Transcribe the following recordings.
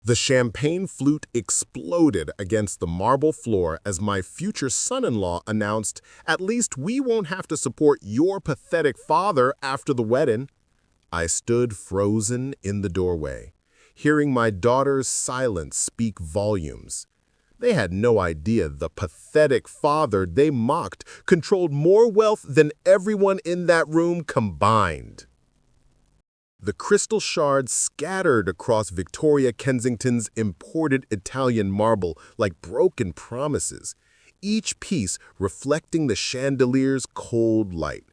The champagne flute exploded against the marble floor as my future son-in-law announced, "At least we won't have to support your pathetic father after the wedding." I stood frozen in the doorway, hearing my daughter's silence speak volumes. They had no idea the pathetic father they mocked controlled more wealth than everyone in that room combined. The crystal shards scattered across Victoria Kensington's imported Italian marble like broken promises, each piece reflecting the chandelier's cold light.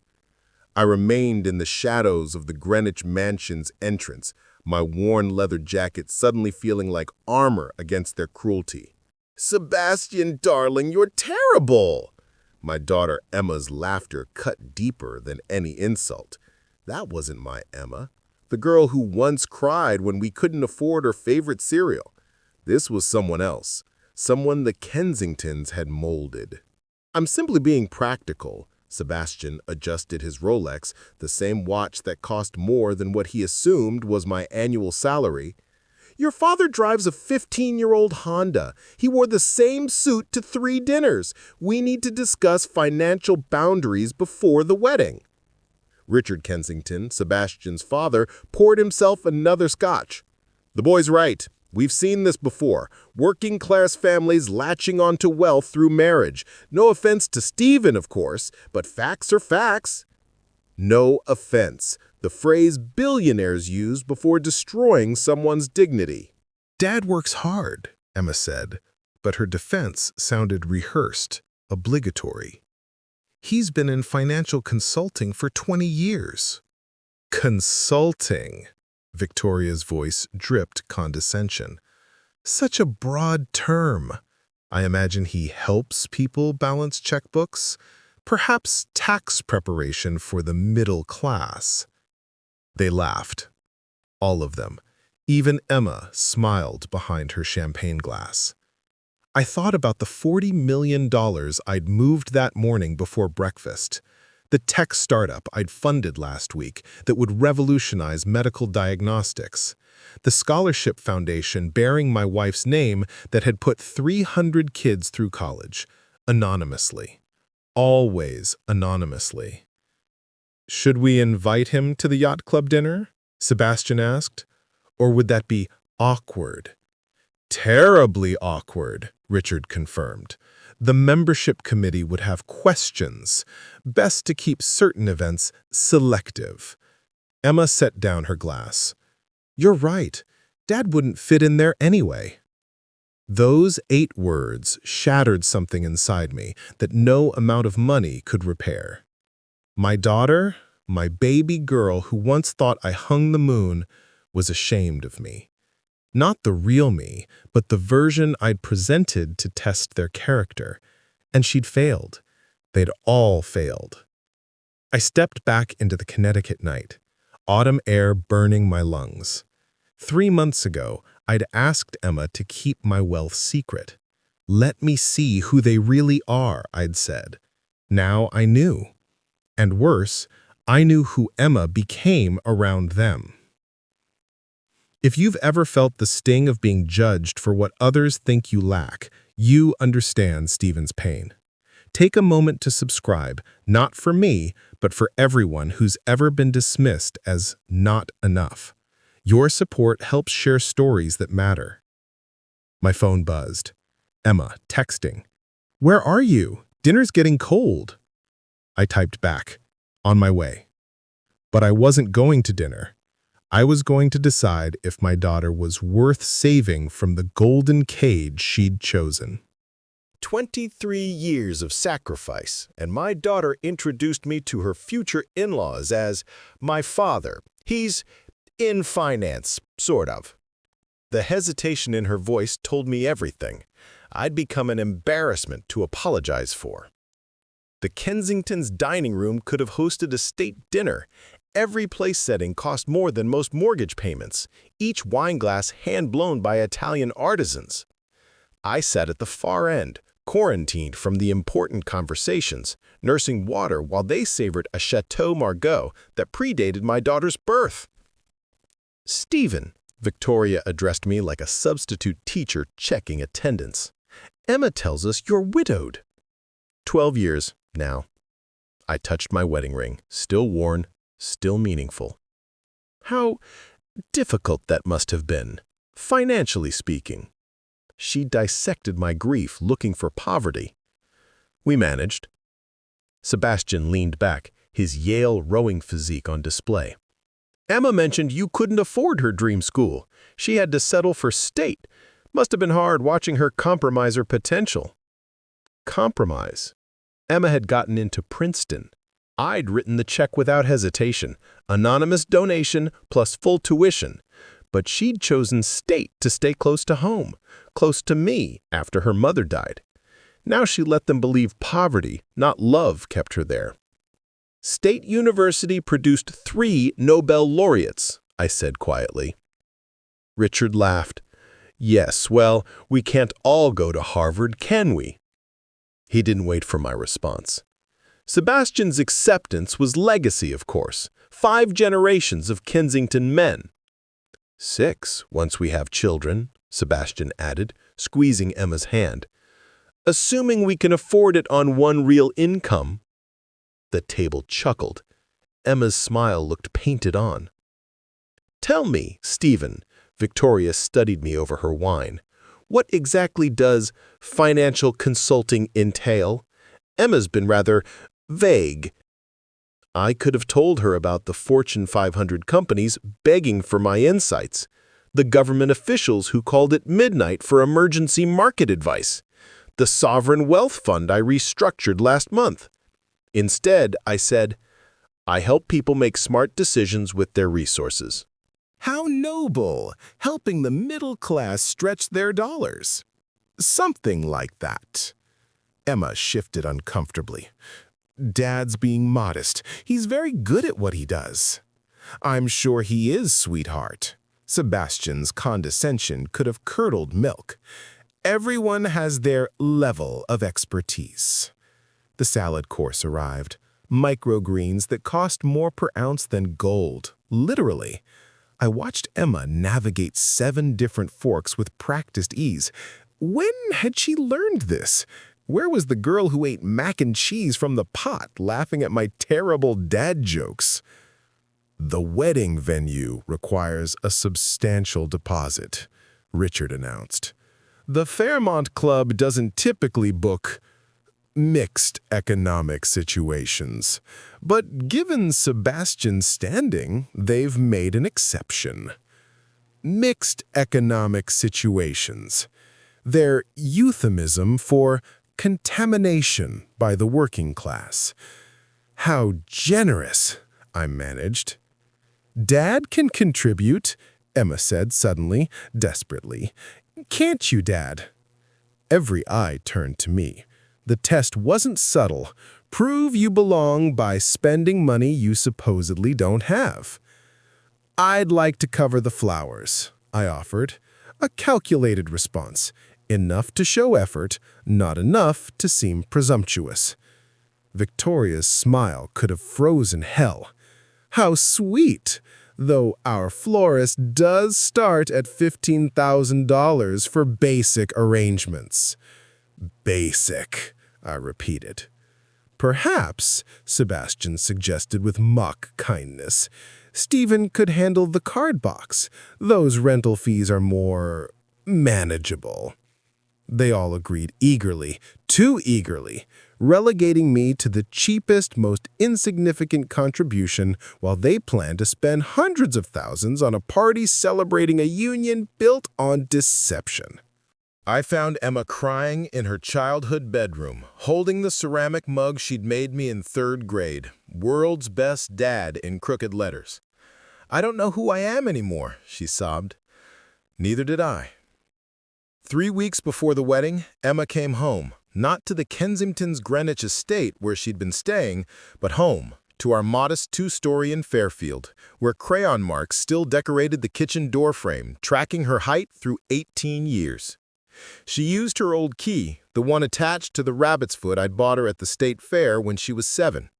I remained in the shadows of the Greenwich Mansion's entrance, my worn leather jacket suddenly feeling like armor against their cruelty. "Sebastian, darling, you're terrible!" My daughter Emma's laughter cut deeper than any insult. That wasn't my Emma, the girl who once cried when we couldn't afford her favorite cereal. This was someone else, someone the Kensingtons had molded. "I'm simply being practical." Sebastian adjusted his Rolex, the same watch that cost more than what he assumed was my annual salary. "Your father drives a 15-year-old Honda. He wore the same suit to 3 dinners. We need to discuss financial boundaries before the wedding." Richard Kensington, Sebastian's father, poured himself another scotch. "The boy's right. We've seen this before. Working-class families latching onto wealth through marriage. No offense to Steven, of course, but facts are facts." No offense, the phrase billionaires use before destroying someone's dignity. "Dad works hard," Emma said, but her defense sounded rehearsed, obligatory. "He's been in financial consulting for 20 years. "Consulting," Victoria's voice dripped condescension. "Such a broad term. I imagine he helps people balance checkbooks, perhaps tax preparation for the middle class." They laughed. All of them. Even Emma smiled behind her champagne glass. I thought about the $40 million I'd moved that morning before breakfast, the tech startup I'd funded last week that would revolutionize medical diagnostics, the scholarship foundation bearing my wife's name that had put 300 kids through college, anonymously. Always anonymously. "Should we invite him to the yacht club dinner?" Sebastian asked. "Or would that be awkward?" "Terribly awkward," Richard confirmed. "The membership committee would have questions. Best to keep certain events selective." Emma set down her glass. "You're right. Dad wouldn't fit in there anyway." Those 8 words shattered something inside me that no amount of money could repair. My daughter, my baby girl who once thought I hung the moon, was ashamed of me. Not the real me, but the version I'd presented to test their character. And she'd failed. They'd all failed. I stepped back into the Connecticut night, autumn air burning my lungs. 3 months ago, I'd asked Emma to keep my wealth secret. "Let me see who they really are," I'd said. Now I knew. And worse, I knew who Emma became around them. If you've ever felt the sting of being judged for what others think you lack, you understand Steven's pain. Take a moment to subscribe, not for me, but for everyone who's ever been dismissed as not enough. Your support helps share stories that matter. My phone buzzed. Emma, texting. "Where are you? Dinner's getting cold." I typed back, "On my way." But I wasn't going to dinner. I was going to decide if my daughter was worth saving from the golden cage she'd chosen. 23 years of sacrifice, and my daughter introduced me to her future in-laws as my father. He's in finance, sort of. The hesitation in her voice told me everything. I'd become an embarrassment to apologize for. The Kensington's dining room could have hosted a state dinner. Every place setting cost more than most mortgage payments, each wine glass hand-blown by Italian artisans. I sat at the far end, quarantined from the important conversations, nursing water while they savored a Chateau Margaux that predated my daughter's birth. "Steven," Victoria addressed me like a substitute teacher checking attendance. Emma tells us you're widowed. 12 years now. I touched my wedding ring, still worn, still meaningful. How difficult that must have been, financially speaking. She dissected my grief, looking for poverty. We managed. Sebastian leaned back, his Yale rowing physique on display. Emma mentioned you couldn't afford her dream school. She had to settle for state. Must have been hard watching her compromise her potential. Compromise? Emma had gotten into Princeton. I'd written the check without hesitation, anonymous donation plus full tuition. But she'd chosen state to stay close to home, close to me after her mother died. Now she let them believe poverty, not love, kept her there. State University produced 3 Nobel laureates, I said quietly. Richard laughed. Yes, well, we can't all go to Harvard, can we? He didn't wait for my response. Sebastian's acceptance was legacy, of course. 5 generations of Kensington men. 6, once we have children, Sebastian added, squeezing Emma's hand. Assuming we can afford it on one real income. The table chuckled. Emma's smile looked painted on. Tell me, Steven, Victoria studied me over her wine. What exactly does financial consulting entail? Emma's been rather vague. I could have told her about the Fortune 500 companies begging for my insights, the government officials who called at midnight for emergency market advice, the sovereign wealth fund I restructured last month. Instead, I said, I help people make smart decisions with their resources. How noble, helping the middle class stretch their dollars. Something like that. Emma shifted uncomfortably. Dad's being modest. He's very good at what he does. I'm sure he is, sweetheart. Sebastian's condescension could have curdled milk. Everyone has their level of expertise. The salad course arrived. Microgreens that cost more per ounce than gold, literally. I watched Emma navigate 7 different forks with practiced ease. When had she learned this? Where was the girl who ate mac and cheese from the pot, laughing at my terrible dad jokes? The wedding venue requires a substantial deposit, Richard announced. The Fairmont Club doesn't typically book mixed economic situations, but given Sebastian's standing, they've made an exception. Mixed economic situations. They're euphemism for contamination by the working class. How generous, I managed. Dad can contribute, Emma said suddenly, desperately. Can't you, Dad? Every eye turned to me. The test wasn't subtle. Prove you belong by spending money you supposedly don't have. I'd like to cover the flowers, I offered. A calculated response. Enough to show effort, not enough to seem presumptuous. Victoria's smile could have frozen hell. How sweet! Though our florist does start at $15,000 for basic arrangements. Basic, I repeated. Perhaps, Sebastian suggested with mock kindness, Steven could handle the card box. Those rental fees are more manageable. They all agreed eagerly, too eagerly, relegating me to the cheapest, most insignificant contribution while they planned to spend hundreds of thousands on a party celebrating a union built on deception. I found Emma crying in her childhood bedroom, holding the ceramic mug she'd made me in 3rd grade, world's best dad in crooked letters. I don't know who I am anymore, she sobbed. Neither did I. 3 weeks before the wedding, Emma came home, not to the Kensington's Greenwich estate where she'd been staying, but home, to our modest 2-story in Fairfield, where crayon marks still decorated the kitchen doorframe, tracking her height through 18 years. She used her old key, the one attached to the rabbit's foot I'd bought her at the state fair when she was 7.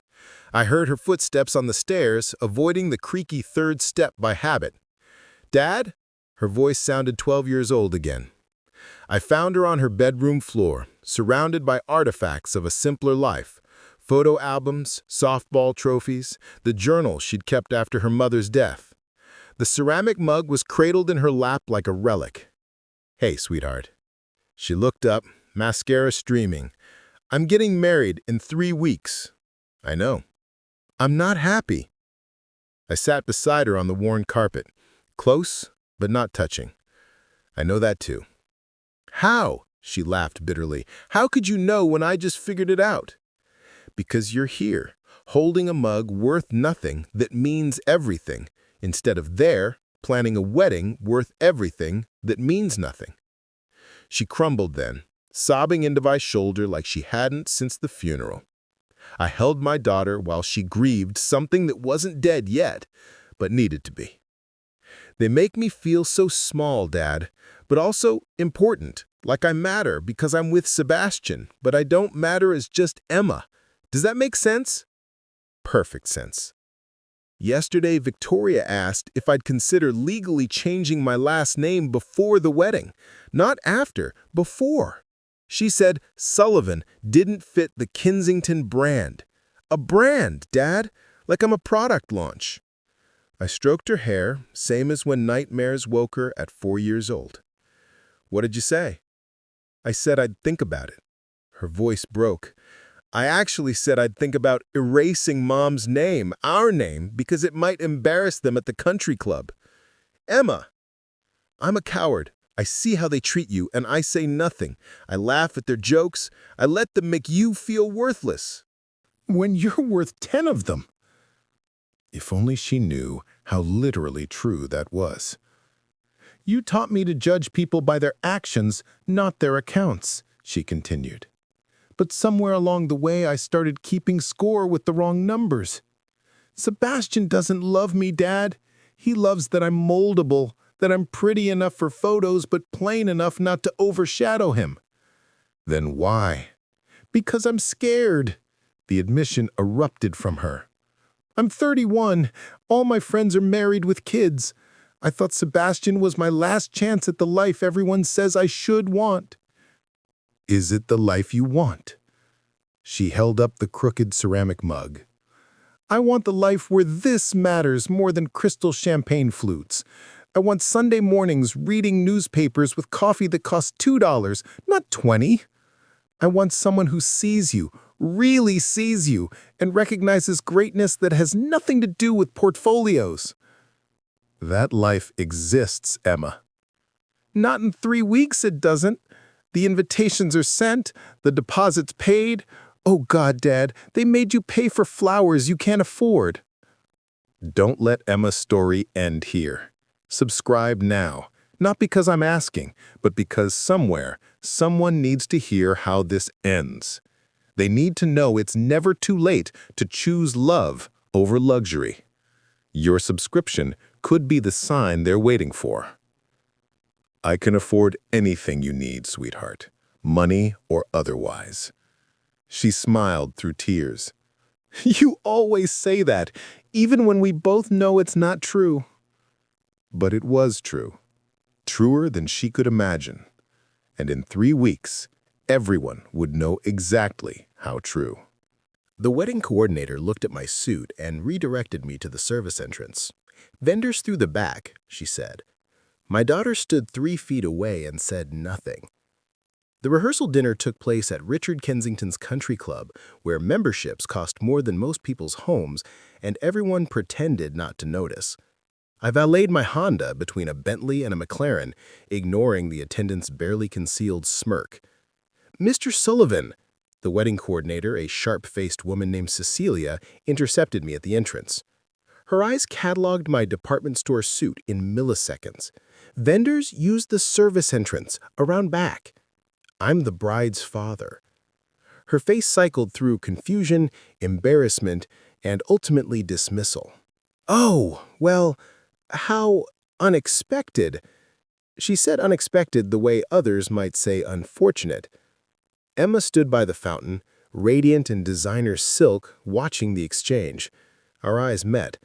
I heard her footsteps on the stairs, avoiding the creaky 3rd step by habit. Dad? Her voice sounded 12 years old again. I found her on her bedroom floor, surrounded by artifacts of a simpler life. Photo albums, softball trophies, the journal she'd kept after her mother's death. The ceramic mug was cradled in her lap like a relic. "Hey, sweetheart." She looked up, mascara streaming. "I'm getting married in 3 weeks." "I know." "I'm not happy." I sat beside her on the worn carpet, close but not touching. "I know that too." "How?" She laughed bitterly. "How could you know when I just figured it out?" "Because you're here, holding a mug worth nothing that means everything, instead of there, planning a wedding worth everything that means nothing." She crumbled then, sobbing into my shoulder like she hadn't since the funeral. I held my daughter while she grieved something that wasn't dead yet, but needed to be. "They make me feel so small, Dad, but also important, like I matter because I'm with Sebastian, but I don't matter as just Emma. Does that make sense?" Perfect sense. Yesterday, Victoria asked if I'd consider legally changing my last name before the wedding. Not after, before. She said Sullivan didn't fit the Kensington brand. A brand, Dad, like I'm a product launch. I stroked her hair, same as when nightmares woke her at 4 years old. "What did you say?" "I said I'd think about it." Her voice broke. "I actually said I'd think about erasing Mom's name, our name, because it might embarrass them at the country club." "Emma!" "I'm a coward. I see how they treat you, and I say nothing. I laugh at their jokes. I let them make you feel worthless." "When you're worth 10 of them." If only she knew how literally true that was. "You taught me to judge people by their actions, not their accounts," she continued. "But somewhere along the way I started keeping score with the wrong numbers. Sebastian doesn't love me, Dad. He loves that I'm moldable, that I'm pretty enough for photos but plain enough not to overshadow him." "Then why?" "Because I'm scared." The admission erupted from her. "I'm 31. All my friends are married with kids. I thought Sebastian was my last chance at the life everyone says I should want." "Is it the life you want?" She held up the crooked ceramic mug. "I want the life where this matters more than crystal champagne flutes. I want Sunday mornings reading newspapers with coffee that costs $2, not 20. I want someone who sees you, really sees you, and recognizes greatness that has nothing to do with portfolios." "That life exists, Emma." "Not in 3 weeks it doesn't. The invitations are sent, the deposits paid. Oh God, Dad, they made you pay for flowers you can't afford." Don't let Emma's story end here. Subscribe now, not because I'm asking, but because somewhere, someone needs to hear how this ends. They need to know it's never too late to choose love over luxury. Your subscription could be the sign they're waiting for. I can afford anything you need, sweetheart, money or otherwise. She smiled through tears. You always say that, even when we both know it's not true. But it was true. Truer than she could imagine. And in 3 weeks, everyone would know exactly how true. The wedding coordinator looked at my suit and redirected me to the service entrance. "Vendors through the back," she said. My daughter stood 3 feet away and said nothing. The rehearsal dinner took place at Richard Kensington's Country Club, where memberships cost more than most people's homes, and everyone pretended not to notice. I valeted my Honda between a Bentley and a McLaren, ignoring the attendant's barely concealed smirk. "Mr. Sullivan," the wedding coordinator, a sharp-faced woman named Cecilia, intercepted me at the entrance. Her eyes cataloged my department store suit in milliseconds. "Vendors use the service entrance, around back. I'm the bride's father." Her face cycled through confusion, embarrassment, and ultimately dismissal. "Oh, well, how unexpected." She said unexpected the way others might say unfortunate. Emma stood by the fountain, radiant in designer silk, watching the exchange. Our eyes met.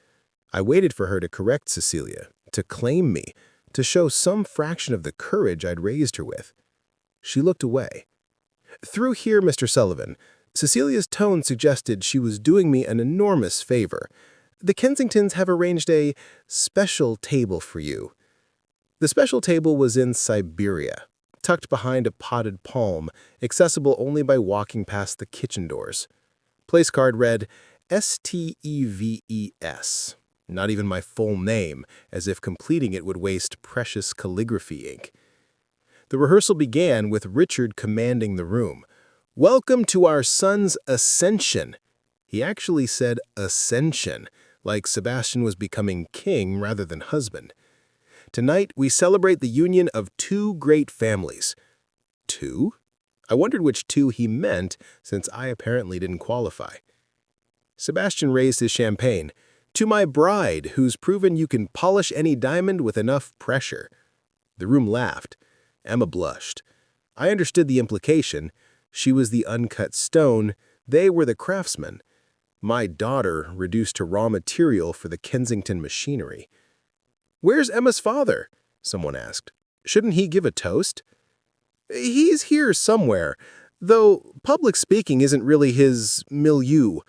I waited for her to correct Cecilia, to claim me, to show some fraction of the courage I'd raised her with. She looked away. "Through here, Mr. Sullivan." Cecilia's tone suggested she was doing me an enormous favor. "The Kensingtons have arranged a special table for you." The special table was in Siberia, tucked behind a potted palm, accessible only by walking past the kitchen doors. Place card read, Steves. Not even my full name, as if completing it would waste precious calligraphy ink. The rehearsal began with Richard commanding the room. "Welcome to our son's ascension." He actually said ascension, like Sebastian was becoming king rather than husband. "Tonight, we celebrate the union of two great families." Two? I wondered which two he meant, since I apparently didn't qualify. Sebastian raised his champagne. "To my bride, who's proven you can polish any diamond with enough pressure." The room laughed. Emma blushed. I understood the implication. She was the uncut stone, they were the craftsmen. My daughter reduced to raw material for the Kensington machinery. "Where's Emma's father?" someone asked. "Shouldn't he give a toast?" "He's here somewhere, though public speaking isn't really his milieu."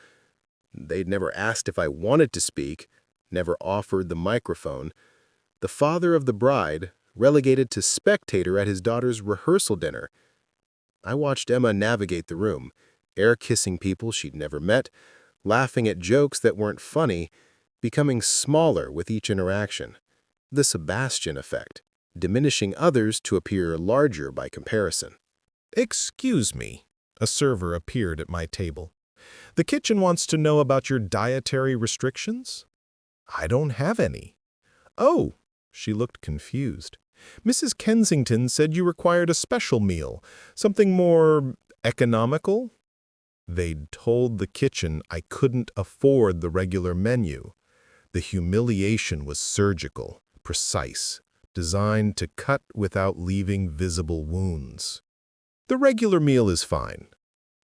They'd never asked if I wanted to speak, never offered the microphone. The father of the bride, relegated to spectator at his daughter's rehearsal dinner. I watched Emma navigate the room, air-kissing people she'd never met, laughing at jokes that weren't funny, becoming smaller with each interaction. The Sebastian effect, diminishing others to appear larger by comparison. "Excuse me," a server appeared at my table. "The kitchen wants to know about your dietary restrictions?" "I don't have any." "Oh," she looked confused. "Mrs. Kensington said you required a special meal, something more economical?" They'd told the kitchen I couldn't afford the regular menu. The humiliation was surgical, precise, designed to cut without leaving visible wounds. "The regular meal is fine."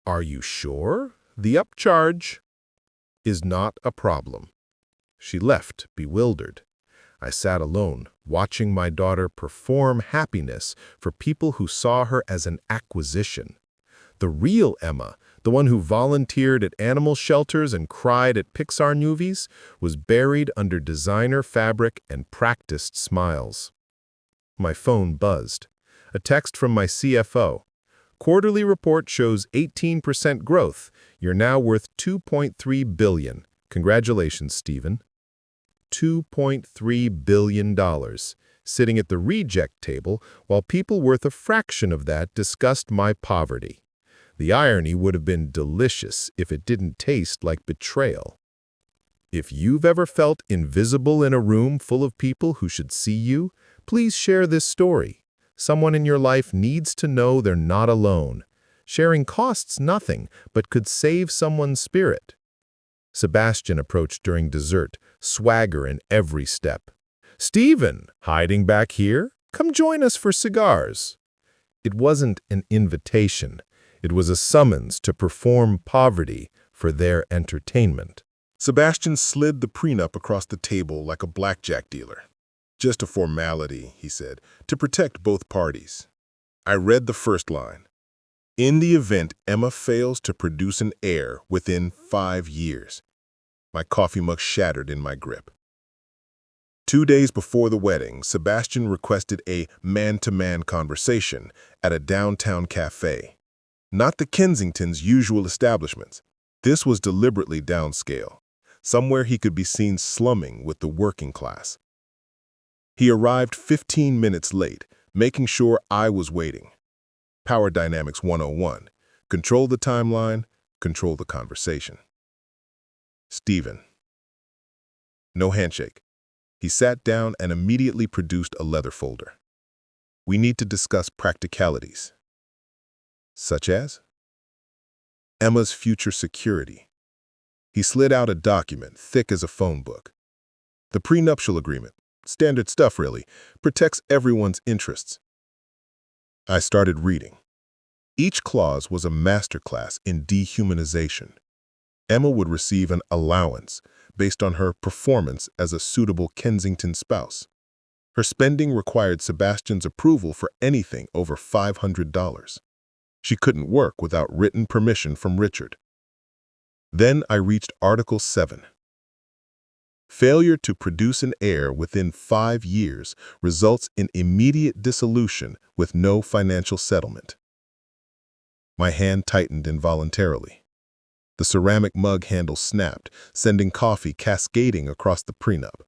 "Are you sure? The upcharge is not a problem." She left, bewildered. I sat alone, watching my daughter perform happiness for people who saw her as an acquisition. The real Emma, the one who volunteered at animal shelters and cried at Pixar movies, was buried under designer fabric and practiced smiles. My phone buzzed. A text from my CFO. "Quarterly report shows 18% growth. You're now worth $2.3 billion. Congratulations, Steven." $2.3 billion, sitting at the reject table while people worth a fraction of that discussed my poverty. The irony would have been delicious if it didn't taste like betrayal. If you've ever felt invisible in a room full of people who should see you, please share this story. Someone in your life needs to know they're not alone. Sharing costs nothing, but could save someone's spirit. Sebastian approached during dessert, swagger in every step. "Steven, hiding back here? Come join us for cigars." It wasn't an invitation. It was a summons to perform poverty for their entertainment. Sebastian slid the prenup across the table like a blackjack dealer. "Just a formality," he said, "to protect both parties." I read the first line. "In the event Emma fails to produce an heir within 5 years." My coffee mug shattered in my grip. 2 days before the wedding, Sebastian requested a man-to-man conversation at a downtown cafe. Not the Kensington's usual establishments. This was deliberately downscale, somewhere he could be seen slumming with the working class. He arrived 15 minutes late, making sure I was waiting. Power Dynamics 101. Control the timeline, control the conversation. Steven. No handshake. He sat down and immediately produced a leather folder. "We need to discuss practicalities." "Such as?" "Emma's future security." He slid out a document, thick as a phone book. "The prenuptial agreement, standard stuff really, protects everyone's interests." I started reading. Each clause was a masterclass in dehumanization. Emma would receive an allowance based on her performance as a suitable Kensington spouse. Her spending required Sebastian's approval for anything over $500. She couldn't work without written permission from Richard. Then I reached Article 7. Failure to produce an heir within 5 years results in immediate dissolution with no financial settlement. My hand tightened involuntarily. The ceramic mug handle snapped, sending coffee cascading across the prenup.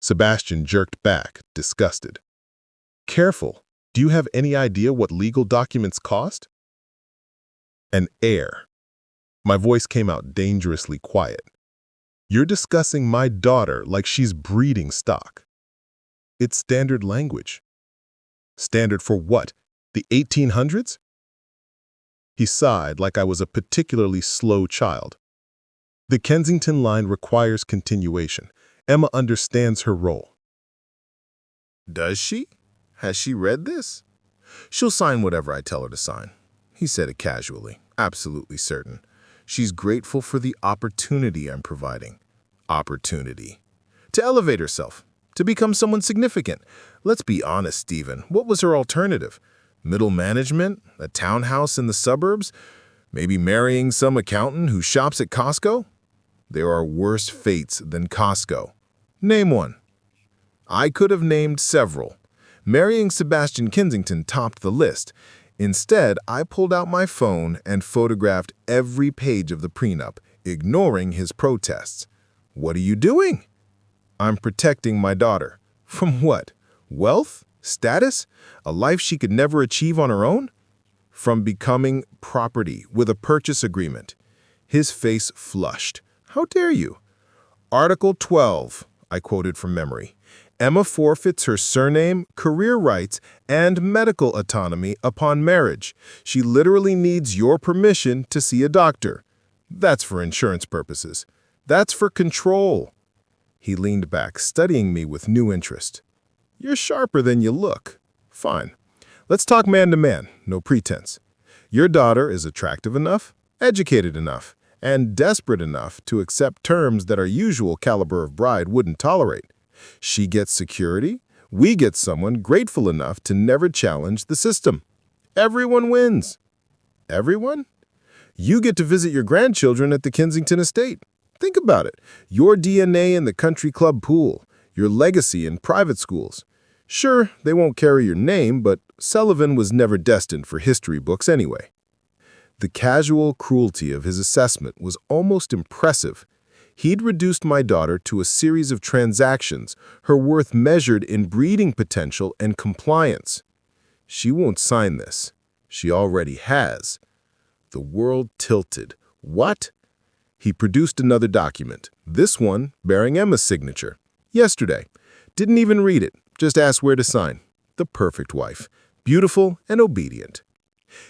Sebastian jerked back, disgusted. Careful, do you have any idea what legal documents cost? An heir. My voice came out dangerously quiet. You're discussing my daughter like she's breeding stock. It's standard language. Standard for what? The 1800s? He sighed like I was a particularly slow child. The Kensington line requires continuation. Emma understands her role. Does she? Has she read this? She'll sign whatever I tell her to sign. He said it casually, absolutely certain. She's grateful for the opportunity I'm providing. Opportunity. To elevate herself. To become someone significant. Let's be honest, Steven. What was her alternative? Middle management? A townhouse in the suburbs? Maybe marrying some accountant who shops at Costco? There are worse fates than Costco. Name one. I could have named several. Marrying Sebastian Kensington topped the list. Instead, I pulled out my phone and photographed every page of the prenup, ignoring his protests. What are you doing? I'm protecting my daughter. From what? Wealth? Status? A life she could never achieve on her own? From becoming property with a purchase agreement. His face flushed. How dare you? Article 12, I quoted from memory. Emma forfeits her surname, career rights, and medical autonomy upon marriage. She literally needs your permission to see a doctor. That's for insurance purposes. That's for control. He leaned back, studying me with new interest. You're sharper than you look. Fine. Let's talk man to man, no pretense. Your daughter is attractive enough, educated enough, and desperate enough to accept terms that our usual caliber of bride wouldn't tolerate. She gets security, we get someone grateful enough to never challenge the system. Everyone wins. Everyone? You get to visit your grandchildren at the Kensington estate. Think about it. Your DNA in the country club pool, your legacy in private schools. Sure, they won't carry your name, but Sullivan was never destined for history books anyway. The casual cruelty of his assessment was almost impressive. He'd reduced my daughter to a series of transactions, her worth measured in breeding potential and compliance. She won't sign this. She already has. The world tilted. What? He produced another document, this one bearing Emma's signature. Yesterday. Didn't even read it, just asked where to sign. The perfect wife. Beautiful and obedient.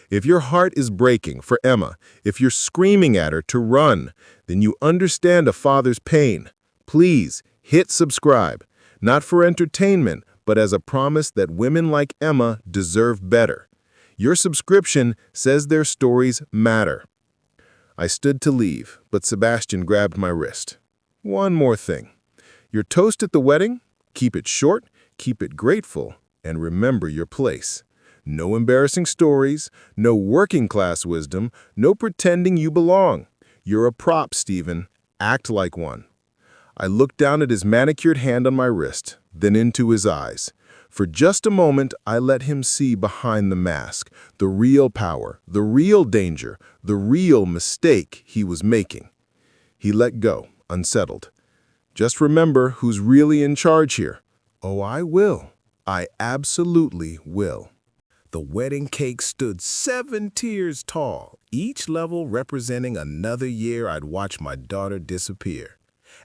If your heart is breaking for Emma, if you're screaming at her to run, then you understand a father's pain. Please hit subscribe, not for entertainment, but as a promise that women like Emma deserve better. Your subscription says their stories matter. I stood to leave, but Sebastian grabbed my wrist. One more thing. Your toast at the wedding? Keep it short, keep it grateful, and remember your place. No embarrassing stories, no working-class wisdom, no pretending you belong. You're a prop, Steven. Act like one. I looked down at his manicured hand on my wrist, then into his eyes. For just a moment, I let him see behind the mask, the real power, the real danger, the real mistake he was making. He let go, unsettled. Just remember who's really in charge here. Oh, I will. I absolutely will. The wedding cake stood 7 tiers tall, each level representing another year I'd watch my daughter disappear.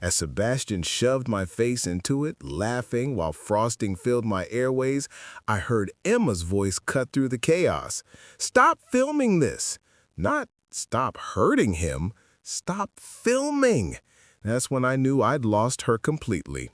As Sebastian shoved my face into it, laughing while frosting filled my airways, I heard Emma's voice cut through the chaos. Stop filming this. Not stop hurting him. Stop filming. That's when I knew I'd lost her completely.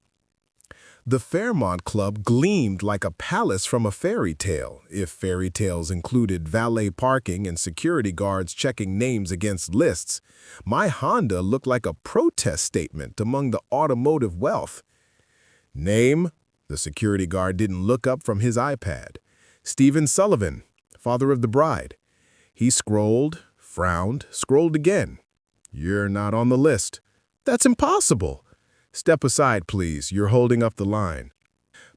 The Fairmont Club gleamed like a palace from a fairy tale, if fairy tales included valet parking and security guards checking names against lists. My Honda looked like a protest statement among the automotive wealth. Name, The security guard didn't look up from his iPad. Steven Sullivan, father of the bride. He scrolled, frowned, scrolled again. You're not on the list. That's impossible. Step aside, please. You're holding up the line.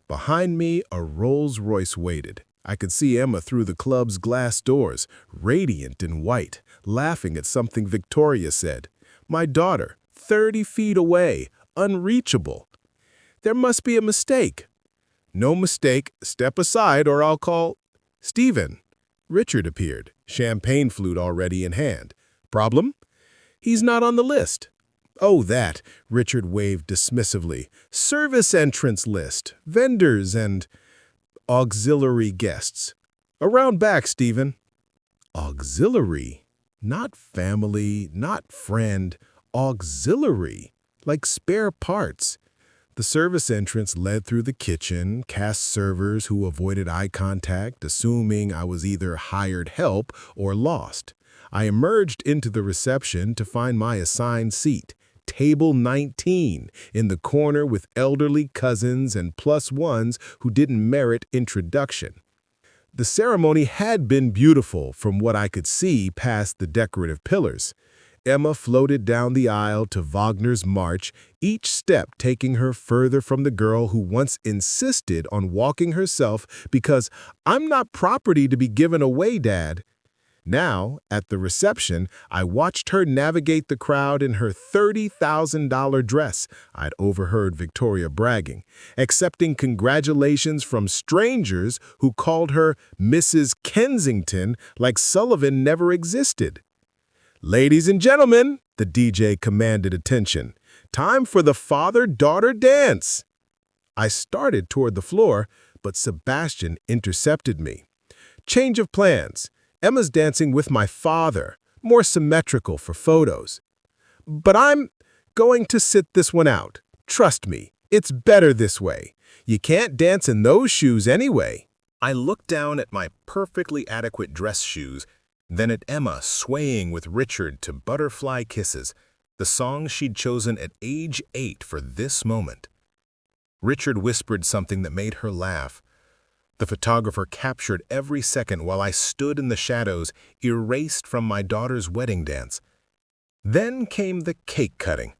Behind me, a Rolls-Royce waited. I could see Emma through the club's glass doors, radiant in white, laughing at something Victoria said. My daughter, 30 feet away, unreachable. There must be a mistake. No mistake. Step aside or I'll call... Steven. Richard appeared, champagne flute already in hand. Problem? He's not on the list. Oh, that, Richard waved dismissively. Service entrance list, vendors and auxiliary guests. Around back, Steven. Auxiliary? Not family, not friend. Auxiliary, like spare parts. The service entrance led through the kitchen, cast servers who avoided eye contact, assuming I was either hired help or lost. I emerged into the reception to find my assigned seat, table 19, in the corner with elderly cousins and plus ones who didn't merit introduction. The ceremony had been beautiful from what I could see past the decorative pillars. Emma floated down the aisle to Wagner's march, each step taking her further from the girl who once insisted on walking herself because I'm not property to be given away, Dad. Now, at the reception, I watched her navigate the crowd in her $30,000 dress. I'd overheard Victoria bragging, accepting congratulations from strangers who called her Mrs. Kensington like Sullivan never existed. Ladies and gentlemen, the DJ commanded attention. Time for the father-daughter dance. I started toward the floor, but Sebastian intercepted me. Change of plans. Emma's dancing with my father, more symmetrical for photos. But I'm going to sit this one out. Trust me, it's better this way. You can't dance in those shoes anyway. I looked down at my perfectly adequate dress shoes, then at Emma swaying with Richard to Butterfly Kisses, the song she'd chosen at age 8 for this moment. Richard whispered something that made her laugh. The photographer captured every second while I stood in the shadows, erased from my daughter's wedding dance. Then came the cake cutting.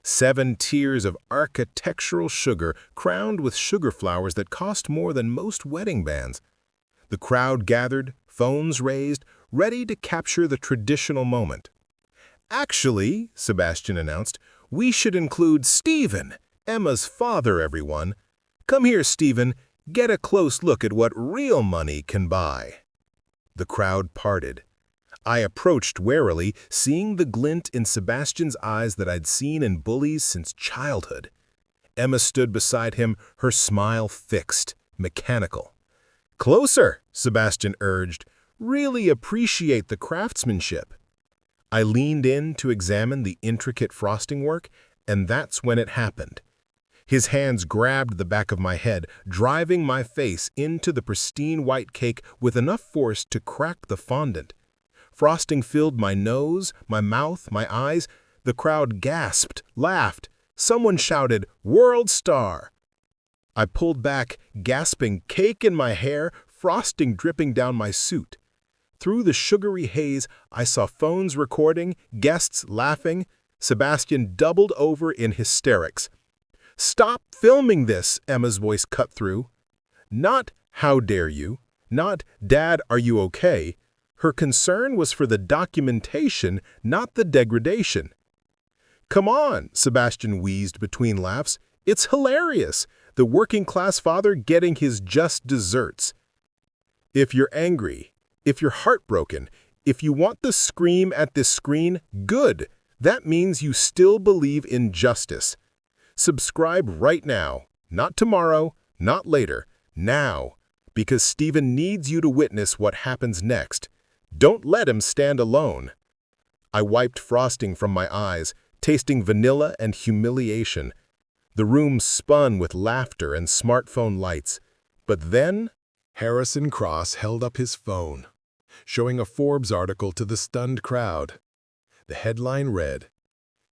7 tiers of architectural sugar crowned with sugar flowers that cost more than most wedding bands. The crowd gathered, phones raised, ready to capture the traditional moment. Actually, Sebastian announced, we should include Steven, Emma's father, everyone. Come here, Steven. Get a close look at what real money can buy. The crowd parted. I approached warily, seeing the glint in Sebastian's eyes that I'd seen in bullies since childhood. Emma stood beside him, her smile fixed, mechanical. Closer, Sebastian urged. Really appreciate the craftsmanship. I leaned in to examine the intricate frosting work, and that's when it happened. His hands grabbed the back of my head, driving my face into the pristine white cake with enough force to crack the fondant. Frosting filled my nose, my mouth, my eyes. The crowd gasped, laughed. Someone shouted, "World Star!" I pulled back, gasping, cake in my hair, frosting dripping down my suit. Through the sugary haze, I saw phones recording, guests laughing. Sebastian doubled over in hysterics. Stop filming this, Emma's voice cut through. Not, how dare you? Not, Dad, are you okay? Her concern was for the documentation, not the degradation. Come on, Sebastian wheezed between laughs. It's hilarious. The working-class father getting his just desserts. If you're angry, if you're heartbroken, if you want the scream at this screen, good. That means you still believe in justice. Subscribe right now, not tomorrow, not later, now, because Steven needs you to witness what happens next. Don't let him stand alone. I wiped frosting from my eyes, tasting vanilla and humiliation. The room spun with laughter and smartphone lights. But then, Harrison Cross held up his phone, showing a Forbes article to the stunned crowd. The headline read,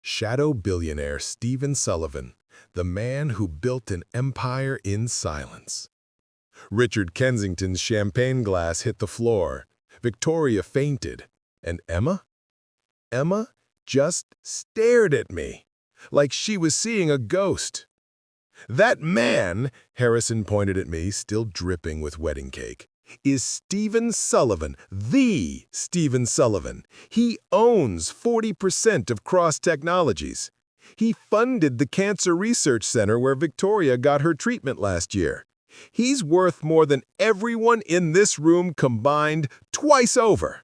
Shadow billionaire Steven Sullivan The man who built an empire in silence. Richard Kensington's champagne glass hit the floor. Victoria fainted. And Emma? Emma just stared at me, like she was seeing a ghost. That man, Harrison pointed at me, still dripping with wedding cake, is Steven Sullivan, the Steven Sullivan. He owns 40% of Cross Technologies. He funded the Cancer Research Center where Victoria got her treatment last year. He's worth more than everyone in this room combined twice over.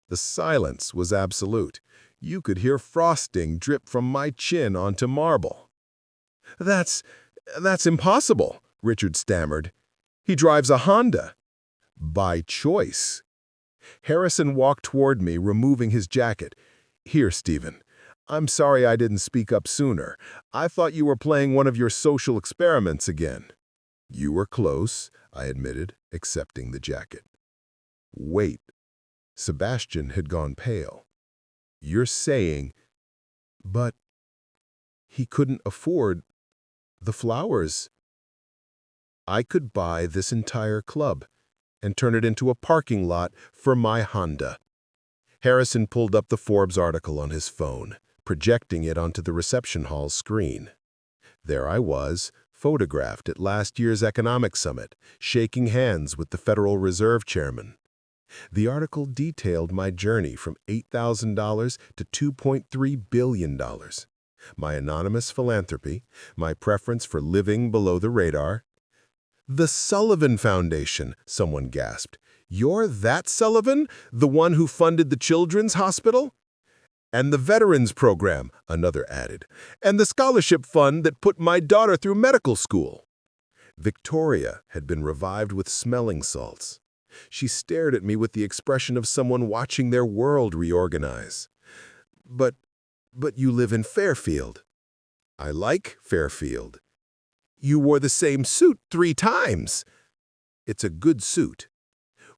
The silence was absolute. You could hear frosting drip from my chin onto marble. That's impossible, Richard stammered. He drives a Honda. By choice. Harrison walked toward me, removing his jacket. Here, Stephen. I'm sorry I didn't speak up sooner. I thought you were playing one of your social experiments again. You were close, I admitted, accepting the jacket. Wait. Sebastian had gone pale. You're saying, but he couldn't afford the flowers. I could buy this entire club and turn it into a parking lot for my Honda. Harrison pulled up the Forbes article on his phone, projecting it onto the reception hall's screen. There I was, photographed at last year's economic summit, shaking hands with the Federal Reserve chairman. The article detailed my journey from $8,000 to $2.3 billion. My anonymous philanthropy, my preference for living below the radar. The Sullivan Foundation, someone gasped. You're that Sullivan? The one who funded the Children's Hospital? And the Veterans Program, another added. And the scholarship fund that put my daughter through medical school. Victoria had been revived with smelling salts. She stared at me with the expression of someone watching their world reorganize. But you live in Fairfield. I like Fairfield. You wore the same suit 3 times. It's a good suit.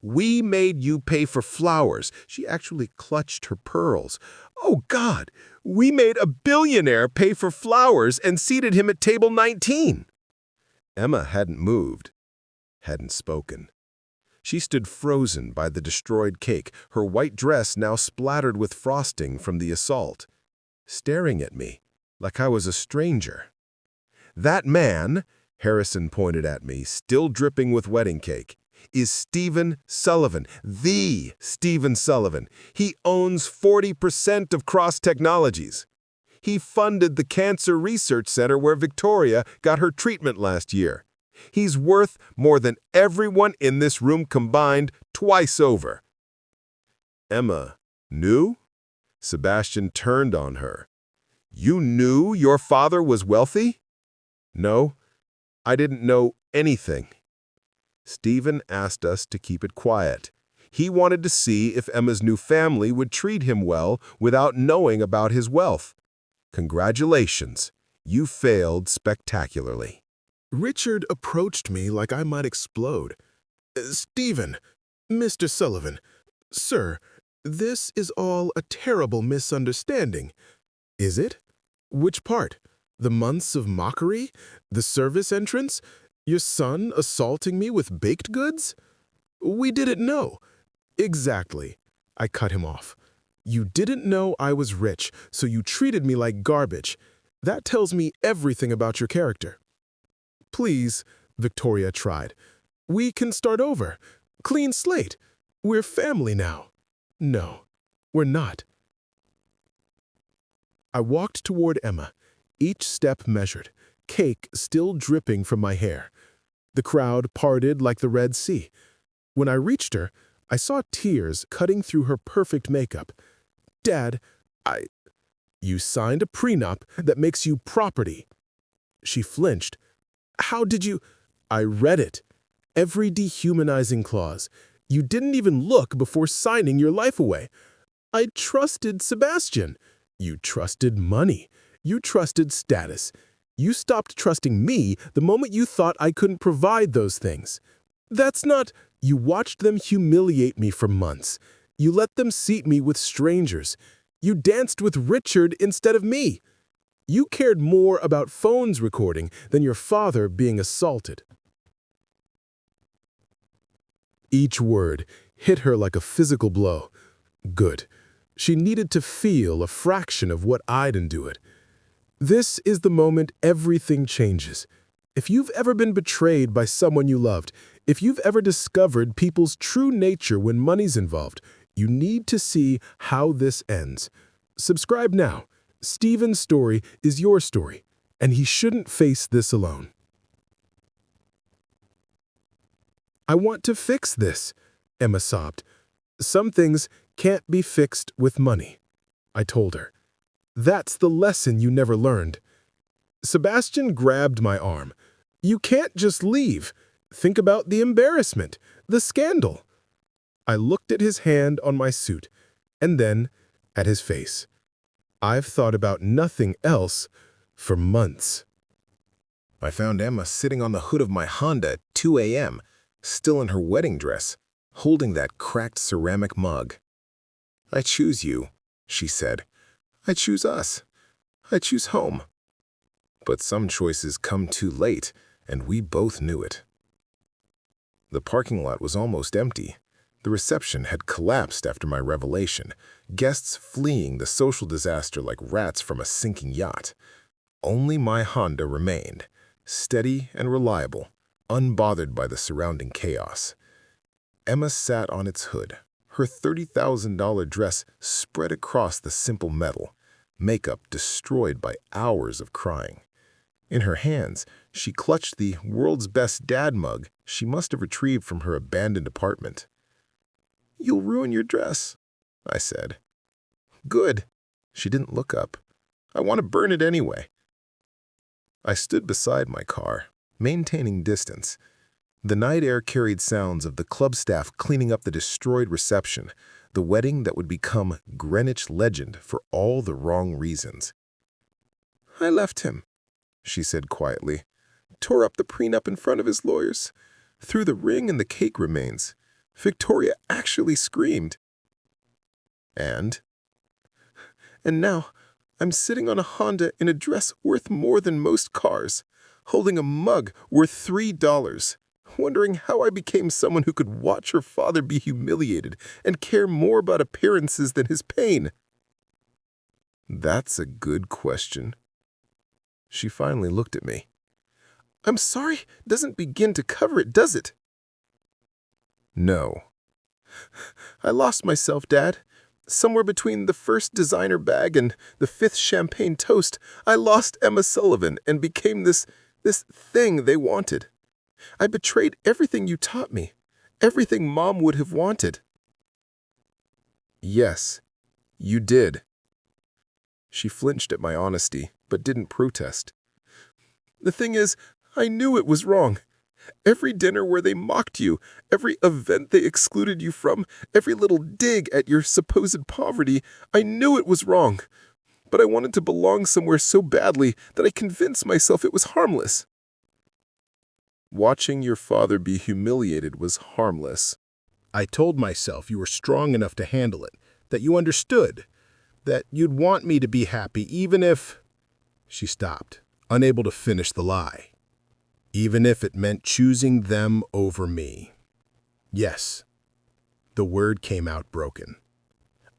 We made you pay for flowers. She actually clutched her pearls. Oh, God, we made a billionaire pay for flowers and seated him at table 19. Emma hadn't moved, hadn't spoken. She stood frozen by the destroyed cake, her white dress now splattered with frosting from the assault, staring at me like I was a stranger. That man, Harrison pointed at me, still dripping with wedding cake, is Steven Sullivan, the Steven Sullivan. He owns 40% of Cross Technologies. He funded the Cancer Research Center where Victoria got her treatment last year. He's worth more than everyone in this room combined twice over. Emma knew? Sebastian turned on her. You knew your father was wealthy? No, I didn't know anything. Stephen asked us to keep it quiet. He wanted to see if Emma's new family would treat him well without knowing about his wealth. Congratulations, you failed spectacularly. Richard approached me like I might explode. Stephen, Mr. Sullivan, sir, this is all a terrible misunderstanding. Is it? Which part? The months of mockery? The service entrance? Your son assaulting me with baked goods? We didn't know. Exactly. I cut him off. You didn't know I was rich, so you treated me like garbage. That tells me everything about your character. Please, Victoria tried. We can start over. Clean slate. We're family now. No, we're not. I walked toward Emma, each step measured, cake still dripping from my hair. The crowd parted like the Red Sea. When I reached her, I saw tears cutting through her perfect makeup. Dad, You signed a prenup that makes you property. She flinched. How did you? I read it. Every dehumanizing clause. You didn't even look before signing your life away. I trusted Sebastian. You trusted money. You trusted status. You stopped trusting me the moment you thought I couldn't provide those things. That's not... You watched them humiliate me for months. You let them seat me with strangers. You danced with Richard instead of me. You cared more about phones recording than your father being assaulted. Each word hit her like a physical blow. Good. She needed to feel a fraction of what I'd endured. This is the moment everything changes. If you've ever been betrayed by someone you loved, if you've ever discovered people's true nature when money's involved, you need to see how this ends. Subscribe now. Steven's story is your story, and he shouldn't face this alone. I want to fix this, Emma sobbed. Some things can't be fixed with money, I told her. That's the lesson you never learned. Sebastian grabbed my arm. You can't just leave. Think about the embarrassment, the scandal. I looked at his hand on my suit, and then at his face. I've thought about nothing else for months. I found Emma sitting on the hood of my Honda at 2 a.m., still in her wedding dress, holding that cracked ceramic mug. I choose you, she said. I choose us. I choose home. But some choices come too late, and we both knew it. The parking lot was almost empty. The reception had collapsed after my revelation, guests fleeing the social disaster like rats from a sinking yacht. Only my Honda remained, steady and reliable, unbothered by the surrounding chaos. Emma sat on its hood, her $30,000 dress spread across the simple metal, makeup destroyed by hours of crying. In her hands, she clutched the world's best dad mug she must have retrieved from her abandoned apartment. You'll ruin your dress, I said. Good. She didn't look up. I want to burn it anyway. I stood beside my car, maintaining distance. The night air carried sounds of the club staff cleaning up the destroyed reception, the wedding that would become Greenwich legend for all the wrong reasons. I left him, she said quietly, tore up the prenup in front of his lawyers, threw the ring and the cake remains. Victoria actually screamed. And now I'm sitting on a Honda in a dress worth more than most cars, holding a mug worth $3, wondering how I became someone who could watch her father be humiliated and care more about appearances than his pain. That's a good question. She finally looked at me. I'm sorry doesn't begin to cover it, does it? No. I lost myself, Dad. Somewhere between the first designer bag and the 5th champagne toast, I lost Emma Sullivan and became this thing they wanted. I betrayed everything you taught me, everything Mom would have wanted. Yes, you did. She flinched at my honesty, but didn't protest. The thing is, I knew it was wrong. Every dinner where they mocked you, every event they excluded you from, every little dig at your supposed poverty, I knew it was wrong. But I wanted to belong somewhere so badly that I convinced myself it was harmless. Watching your father be humiliated was harmless. I told myself you were strong enough to handle it, that you understood, that you'd want me to be happy even if... She stopped, unable to finish the lie. Even if it meant choosing them over me. Yes, the word came out broken.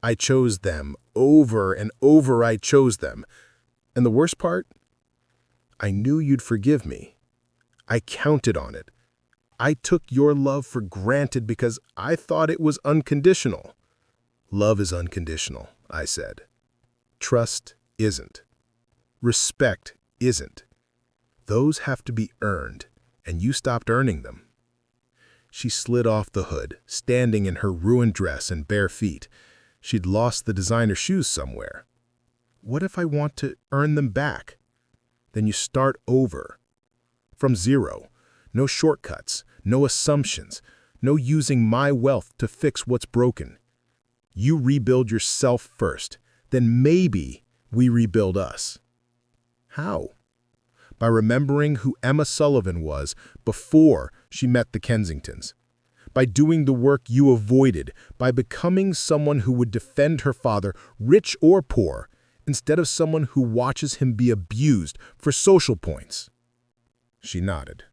I chose them. Over and over I chose them. And the worst part? I knew you'd forgive me. I counted on it. I took your love for granted because I thought it was unconditional. Love is unconditional, I said. Trust isn't. Respect isn't. Those have to be earned, and you stopped earning them. She slid off the hood, standing in her ruined dress and bare feet. She'd lost the designer shoes somewhere. What if I want to earn them back? Then you start over. From zero. No shortcuts, no assumptions, no using my wealth to fix what's broken. You rebuild yourself first, then maybe we rebuild us. How? By remembering who Emma Sullivan was before she met the Kensingtons. By doing the work you avoided, by becoming someone who would defend her father, rich or poor, instead of someone who watches him be abused for social points. She nodded,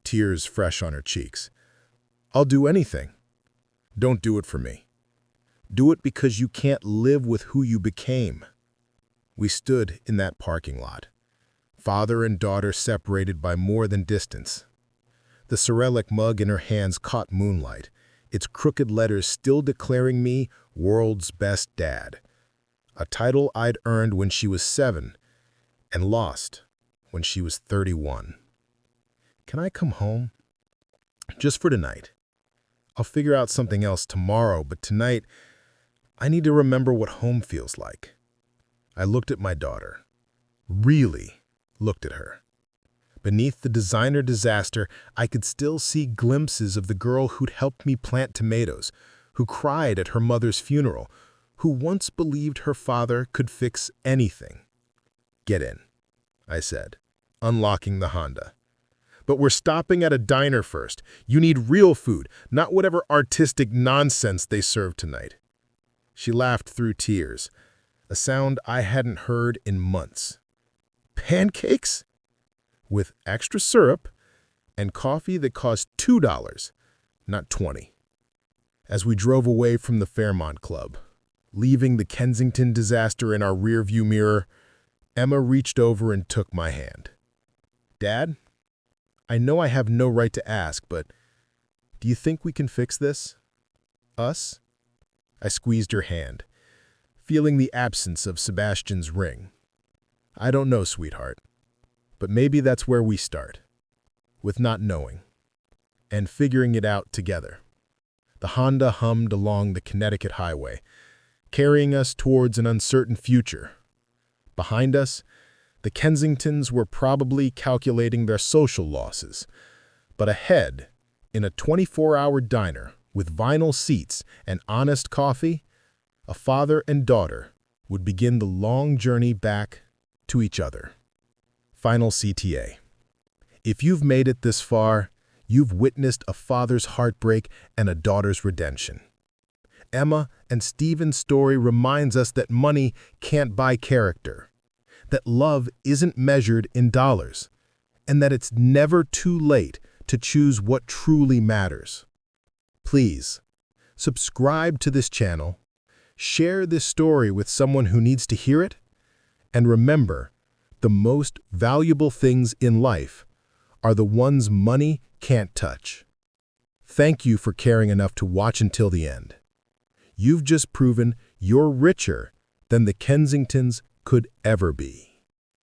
tears fresh on her cheeks. I'll do anything. Don't do it for me. Do it because you can't live with who you became. We stood in that parking lot, father and daughter separated by more than distance. The Cyrillic mug in her hands caught moonlight, its crooked letters still declaring me world's best dad, a title I'd earned when she was 7 and lost when she was 31. Can I come home? Just for tonight. I'll figure out something else tomorrow, but tonight, I need to remember what home feels like. I looked at my daughter. Really looked at her. Beneath the designer disaster, I could still see glimpses of the girl who'd helped me plant tomatoes, who cried at her mother's funeral, who once believed her father could fix anything. Get in, I said, unlocking the Honda. But we're stopping at a diner first. You need real food, not whatever artistic nonsense they serve tonight. She laughed through tears, a sound I hadn't heard in months. Pancakes? With extra syrup and coffee that cost $2, not $20. As we drove away from the Fairmont Club, leaving the Kensington disaster in our rearview mirror, Emma reached over and took my hand. Dad, I know I have no right to ask, but do you think we can fix this? Us? I squeezed her hand, feeling the absence of Sebastian's ring. I don't know, sweetheart, but maybe that's where we start, with not knowing, and figuring it out together. The Honda hummed along the Connecticut highway, carrying us towards an uncertain future. Behind us, the Kensingtons were probably calculating their social losses, but ahead, in a 24-hour diner with vinyl seats and honest coffee, a father and daughter would begin the long journey back to each other. Final CTA. If you've made it this far, you've witnessed a father's heartbreak and a daughter's redemption. Emma and Steven's story reminds us that money can't buy character, that love isn't measured in dollars, and that it's never too late to choose what truly matters. Please, subscribe to this channel, share this story with someone who needs to hear it, and remember, the most valuable things in life are the ones money can't touch. Thank you for caring enough to watch until the end. You've just proven you're richer than the Kensingtons could ever be.